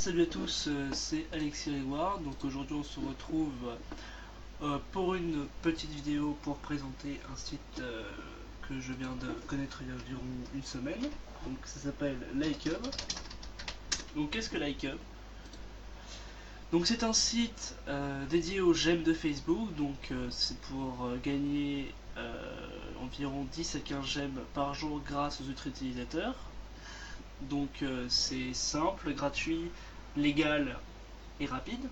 Salut à tous, c'est Alexis Régoire. Donc aujourd'hui on se retrouve pour une petite vidéo pour présenter un site que je viens de connaître il y a environ une semaine. Donc ça s'appelle LikeUp. Donc qu'est-ce que LikeUp? Donc c'est un site dédié aux j'aime de Facebook. Donc c'est pour gagner environ 10 à 15 j'aime par jour grâce aux autres utilisateurs. Donc c'est simple, gratuit, légal et rapide.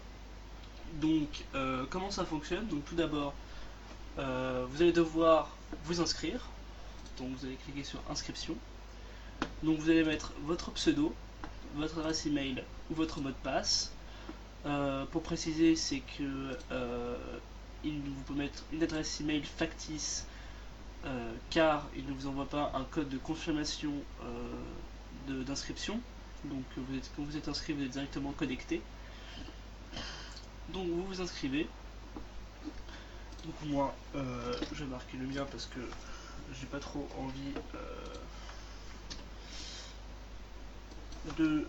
Donc comment ça fonctionne? Donc tout d'abord vous allez devoir vous inscrire. Donc vous allez cliquer sur inscription. Donc vous allez mettre votre pseudo, votre adresse email ou votre mot de passe. Pour préciser, c'est que il vous peut mettre une adresse email factice car il ne vous envoie pas un code de confirmation d'inscription. Donc quand vous êtes inscrit, vous êtes directement connecté. Donc vous vous inscrivez. Donc moi je vais marquer le mien parce que j'ai pas trop envie de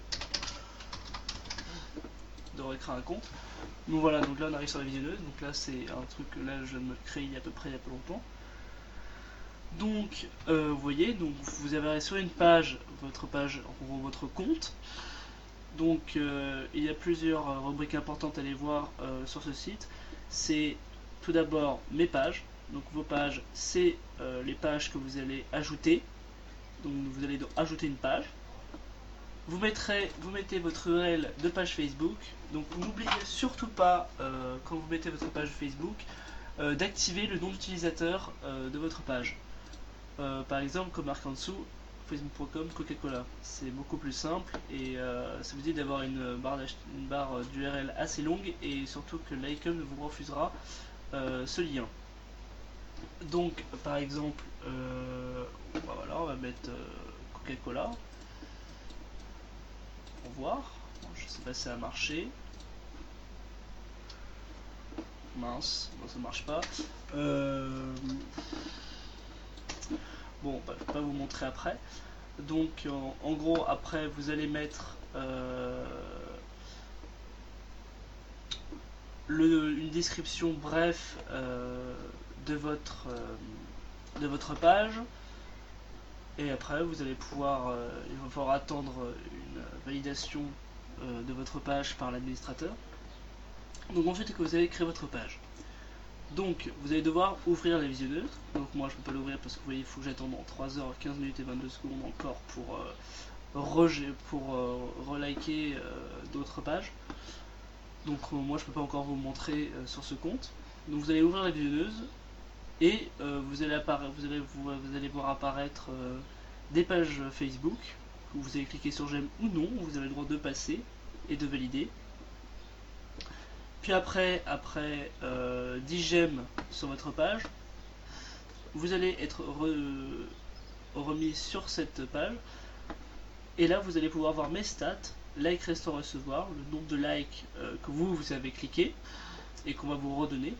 recréer un compte. Donc voilà, donc là on arrive sur la visionneuse. Donc là c'est un truc que là je me crée il y a à peu près il y a pas longtemps. Donc vous voyez, donc vous avez sur une page, votre page, en gros votre compte. Donc il y a plusieurs rubriques importantes à aller voir sur ce site. C'est tout d'abord mes pages. Donc vos pages, c'est les pages que vous allez ajouter. Donc vous allez donc ajouter une page. Vous mettez votre URL de page Facebook. Donc n'oubliez surtout pas, quand vous mettez votre page Facebook, d'activer le nom d'utilisateur de votre page. Par exemple, comme marque en dessous, facebook.com Coca-Cola. C'est beaucoup plus simple et ça vous dit d'avoir une barre d'URL assez longue et surtout que l'icon vous refusera ce lien. Donc, par exemple, voilà, on va mettre Coca-Cola. Pour voir. Bon, je sais pas si ça a marché. Mince, bon, ça marche pas. Bon, bah, je vais pas vous montrer après. Donc, en gros, après, vous allez mettre une description bref de votre page. Et après, vous allez pouvoir, il va falloir attendre une validation de votre page par l'administrateur. Donc ensuite que vous allez créer votre page. Donc vous allez devoir ouvrir la visionneuse. Donc moi je ne peux pas l'ouvrir parce que vous voyez il faut que j'attende 3 heures, 15 minutes et 22 secondes encore pour reliker d'autres pages. Donc moi je ne peux pas encore vous montrer sur ce compte. Donc vous allez ouvrir la visionneuse et vous allez voir apparaître des pages Facebook. Vous allez cliquer sur j'aime ou non, vous avez le droit de passer et de valider. Puis après 10 j'aime sur votre page, vous allez être remis sur cette page. Et là, vous allez pouvoir voir mes stats, like, restant, recevoir, le nombre de likes que vous avez cliqué et qu'on va vous redonner,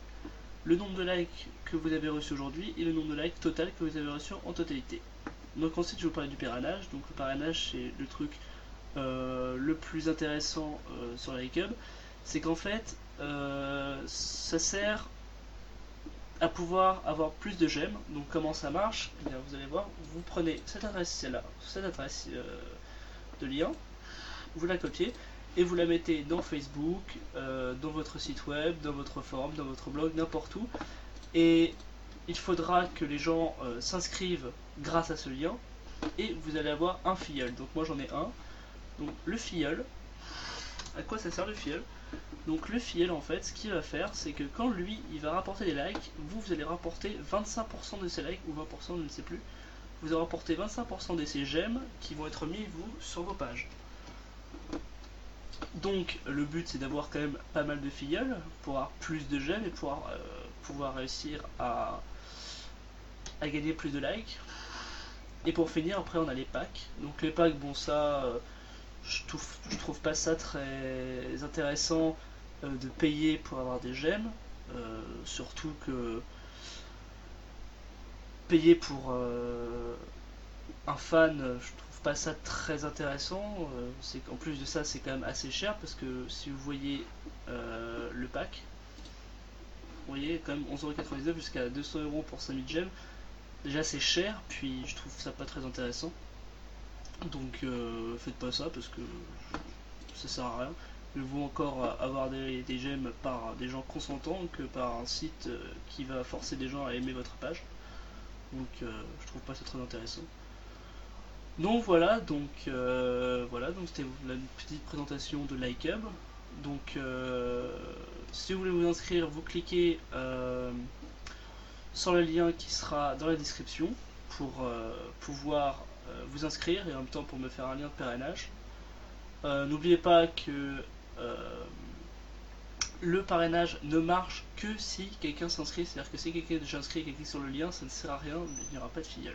le nombre de likes que vous avez reçu aujourd'hui et le nombre de likes total que vous avez reçu en totalité. Donc ensuite, je vais vous parler du parrainage. Donc le parrainage, c'est le truc le plus intéressant sur LikeUp. C'est qu'en fait, ça sert à pouvoir avoir plus de j'aime. Donc comment ça marche? Eh bien, vous allez voir, vous prenez cette adresse-là, cette adresse de lien, vous la copiez et vous la mettez dans Facebook, dans votre site web, dans votre forum, dans votre blog, n'importe où. Et il faudra que les gens s'inscrivent grâce à ce lien et vous allez avoir un filleul. Donc moi j'en ai un. Donc le filleul, à quoi ça sert le filleul? Donc le filleul en fait, ce qu'il va faire, c'est que quand lui, il va rapporter des likes, vous allez rapporter 25% de ses likes, ou 20%, je ne sais plus. Vous allez rapporter 25% de ces j'aime qui vont être mis, vous, sur vos pages. Donc le but, c'est d'avoir quand même pas mal de filleuls, pour avoir plus de j'aime et pouvoir réussir à gagner plus de likes. Et pour finir, après, on a les packs. Donc les packs, bon ça... je trouve pas ça très intéressant de payer pour avoir des j'aime, surtout que payer pour un fan, je trouve pas ça très intéressant. C'est qu'en plus de ça, c'est quand même assez cher parce que si vous voyez le pack, vous voyez quand même 11,99€ jusqu'à 200€ pour 5000 gemmes. Déjà c'est cher, puis je trouve ça pas très intéressant. Donc faites pas ça parce que ça sert à rien. Il vaut encore avoir des gemmes par des gens consentants que par un site qui va forcer des gens à aimer votre page. Donc je trouve pas ça très intéressant. Donc voilà, donc c'était la petite présentation de LikeHub. Donc si vous voulez vous inscrire, vous cliquez sur le lien qui sera dans la description pour pouvoir vous inscrire et en même temps pour me faire un lien de parrainage. N'oubliez pas que le parrainage ne marche que si quelqu'un s'inscrit, c'est-à-dire que si quelqu'un est déjà inscrit et qu'il clique sur le lien, ça ne sert à rien, il n'y aura pas de filleul.